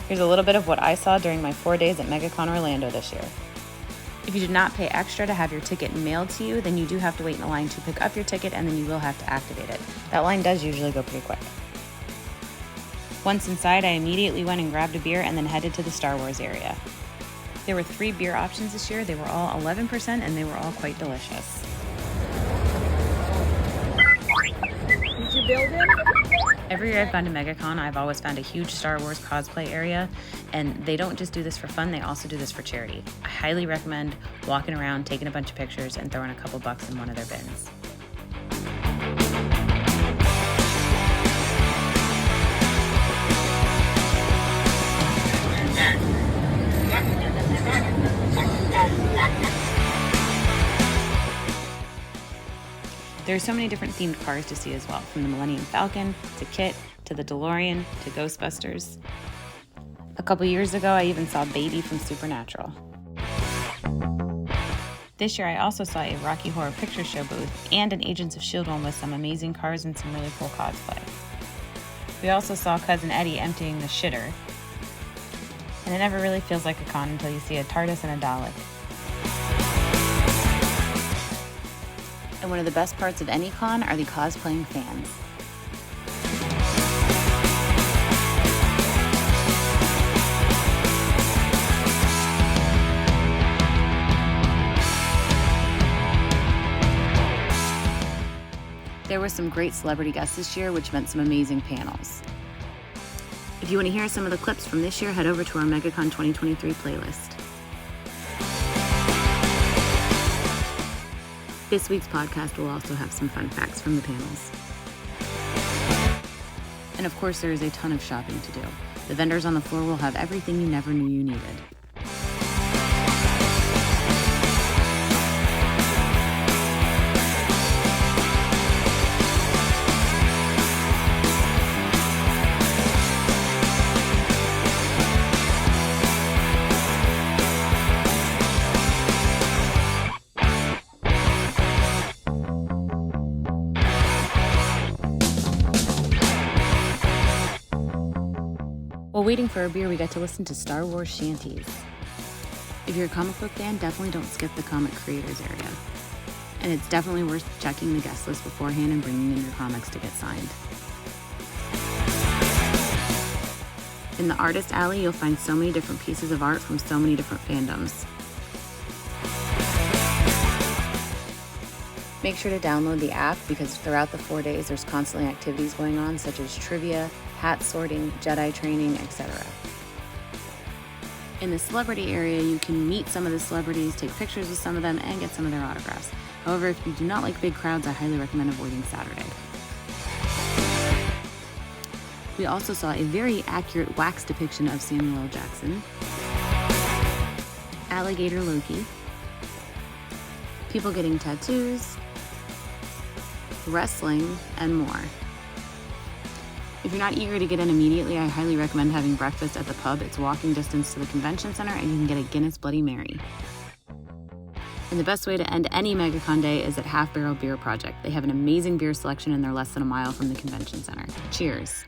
Here's a little bit of what I saw during my 4 days at Megacon Orlando this year. If you did not pay extra to have your ticket mailed to you, then you do have to wait in a line to pick up your ticket, and then you will have to activate it. That line does usually go pretty quick. Once inside, I immediately went and grabbed a beer and then headed to the Star Wars area. There were 3 beer options this year. They were all 11% and they were all quite delicious. Did you build it? Every year I've gone to Megacon, I've always found a huge Star Wars cosplay area, and they don't just do this for fun, they also do this for charity. I highly recommend walking around, taking a bunch of pictures, and throwing a couple bucks in one of their bins. There are so many different themed cars to see as well, from the Millennium Falcon, to Kit, to the DeLorean, to Ghostbusters. A couple years ago, I even saw Baby from Supernatural. This year, I also saw a Rocky Horror Picture Show booth and an Agents of S.H.I.E.L.D. one with some amazing cars and some really cool cosplay. We also saw Cousin Eddie emptying the shitter. And it never really feels like a con until you see a TARDIS and a Dalek. And one of the best parts of any con are the cosplaying fans. There were some great celebrity guests this year, which meant some amazing panels. If you want to hear some of the clips from this year, head over to our Megacon 2023 playlist. This week's podcast will also have some fun facts from the panels. And of course, there is a ton of shopping to do. The vendors on the floor will have everything you never knew you needed. While waiting for our beer, we got to listen to Star Wars shanties. If you're a comic book fan, definitely don't skip the comic creators area. And it's definitely worth checking the guest list beforehand and bringing in your comics to get signed. In the artist alley, you'll find so many different pieces of art from so many different fandoms. Make sure to download the app because throughout the 4 days, there's constantly activities going on such as trivia, hat sorting, Jedi training, etc. In the celebrity area, you can meet some of the celebrities, take pictures with some of them, and get some of their autographs. However, if you do not like big crowds, I highly recommend avoiding Saturday. We also saw a very accurate wax depiction of Samuel L. Jackson, alligator Loki, people getting tattoos, wrestling, and more. If you're not eager to get in immediately, I highly recommend having breakfast at the pub. It's walking distance to the convention center, and you can get a Guinness Bloody Mary. And the best way to end any Megacon day is at Half Barrel Beer Project. They have an amazing beer selection, and they're less than a mile from the convention center. Cheers.